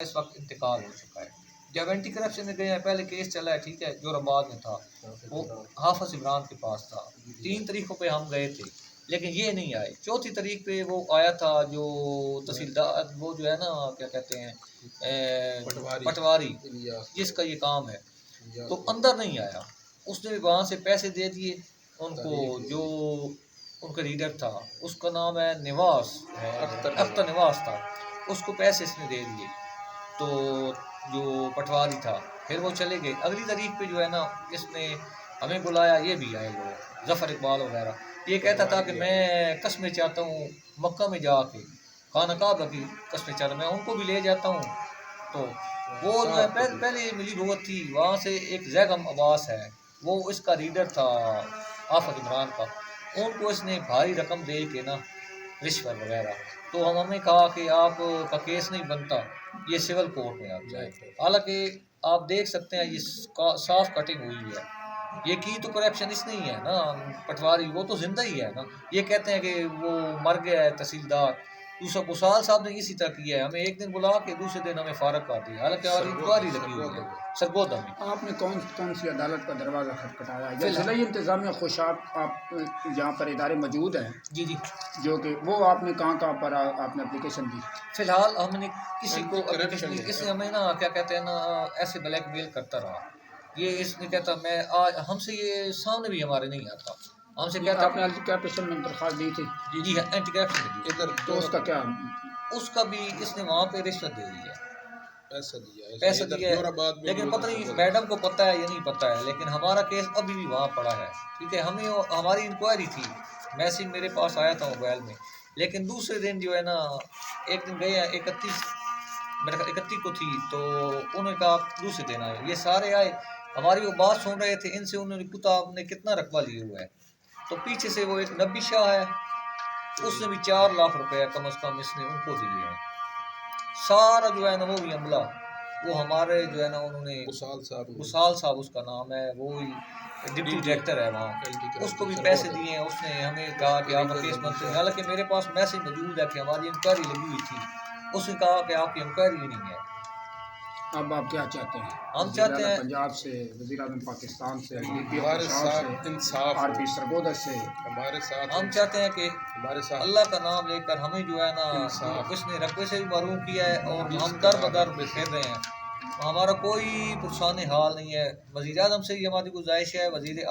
اس وقت انتقال ہو چکا ہے۔ جب اینٹی کرپشن میں گئے ہیں، پہلے کیس چلا ہے، ٹھیک ہے، جو رباط میں تھا، وہ حافظ عمران کے پاس تھا۔ 3 طریقوں پہ ہم گئے تھے لیکن یہ نہیں آئے۔ چوتھی طریق پہ وہ آیا تھا جو تحصیلدار، وہ جو ہے نا کیا کہتے ہیں پٹواری، جس کا یہ کام ہے، تو اندر نہیں آیا۔ اس نے وہاں سے پیسے دے دیے ان کو، جو ان کا لیڈر تھا، اس کا نام ہے نواز، اختر نواز تھا، اس کو پیسے اس نے دے دیے۔ تو جو پٹواری تھا پھر وہ چلے گئے۔ اگلی تاریخ پہ جو ہے نا اس نے ہمیں بلایا، یہ بھی آئے لوگ، ظفر اقبال وغیرہ۔ یہ کہتا تھا کہ میں قسمیں چاہتا ہوں مکہ میں جا کے، خانہ کعبہ کی قسمیں چاہتا ہوں، میں ان کو بھی لے جاتا ہوں۔ تو وہ جو ہے پہلے ملی بھگت تھی، وہاں سے ایک زیغم عباس ہے، وہ اس کا لیڈر تھا حافظ عمران کا، ان کو اس نے بھاری رقم دے کے نا، رشوت وغیرہ۔ تو ہم نے کہا کہ آپ کا کیس نہیں بنتا، یہ سول کورٹ میں آپ جائیں۔ حالانکہ آپ دیکھ سکتے ہیں یہ صاف کٹنگ ہوئی ہے۔ یہ کی تو کرپشن اس نہیں ہے نا پٹواری، وہ تو زندہ ہی ہے نا۔ یہ کہتے ہیں کہ وہ مر گیا ہے تحصیلدار، دوسرا بسال صاحب نے اسی طرح کیا ہے، ہمیں ایک دن بلا کے دوسرے دن ہمیں فارغ کر دیا، حالانکہ ہماری انکوائری لگی ہوئی ہے سرگودا میں۔ آپ نے کون سی عدالت کا دروازہ کھٹکھٹایا؟ یا ضلع انتظامیہ خوشاب آپ جہاں پر ادارے موجود ہیں، جی جو کہ وہ آپ نے کہاں پر آپ نے اپلیکیشن دی؟ فی الحال ہم نے کسی کو اپلیکیشن دی، اس نے ہمیں نا کیا کہتے ہیں نا ایسے بلیک میل کرتا رہا۔ یہ اس نے کہتا میں ہم سے یہ سامنے بھی ہمارے نہیں آتا، ہم سے کہتا آپ نے کرپشن میں درخواست دی تھی؟ جی ہاں، اینٹی کرپشن میں دی۔ تو اس کا کیا؟ اس کا بھی اس نے وہاں پہ رشوت دے دی ہے، پیسہ دیا ہے، لیکن پتہ نہیں میڈم کو پتہ ہے یا نہیں پتہ ہے، لیکن ہمارا کیس ابھی بھی وہاں پڑا ہے، ٹھیک ہے۔ ہماری انکوائری تھی، میسیج میرے پاس آیا تھا موبائل میں، لیکن دوسرے دن جو ہے نا ایک دن گئے ہیں 31 کو تھی، تو انہوں نے کہا دوسرے دن آئے، یہ سارے آئے، ہماری وہ بات سن رہے تھے، ان سے انہوں نے پوچھا آپ نے کتنا رقبہ لیے ہوا ہے، تو پیچھے سے وہ ایک نبی شاہ ہے، اس نے بھی 4 لاکھ روپے کم از کم اس نے ان کو دیے ہیں۔ سارا جو ہے نا وہ بھی عملہ، وہ ہمارے جو ہے نا انہوں نے بسال صاحب اس کا نام ہے، وہ ڈپٹی ڈائریکٹر ہے وہاں، اس کو بھی پیسے دیے ہیں۔ اس نے ہمیں کہا کہ آپ کا کیس بنتے ہیں، حالانکہ میرے پاس میسیج موجود ہے کہ ہماری انکوائری لگی ہوئی تھی، اس نے کہا کہ آپ کی انکوائری ہی نہیں ہے۔ اب آپ کیا چاہتے ہیں؟ ہم چاہتے ہیں پنجاب سے، وزیر اعظم پاکستان سے، آر پی سرگودا سے، ہم چاہتے ہیں کہ اللہ کا نام لے کر ہمیں جو ہے نا اس نے رقبے سے بھی محروم کیا ہے، اور ہم در بدر پھر رہے ہیں، ہمارا کوئی پرسان حال نہیں ہے۔ وزیر اعظم سے ہی ہماری گزارش ہے، وزیر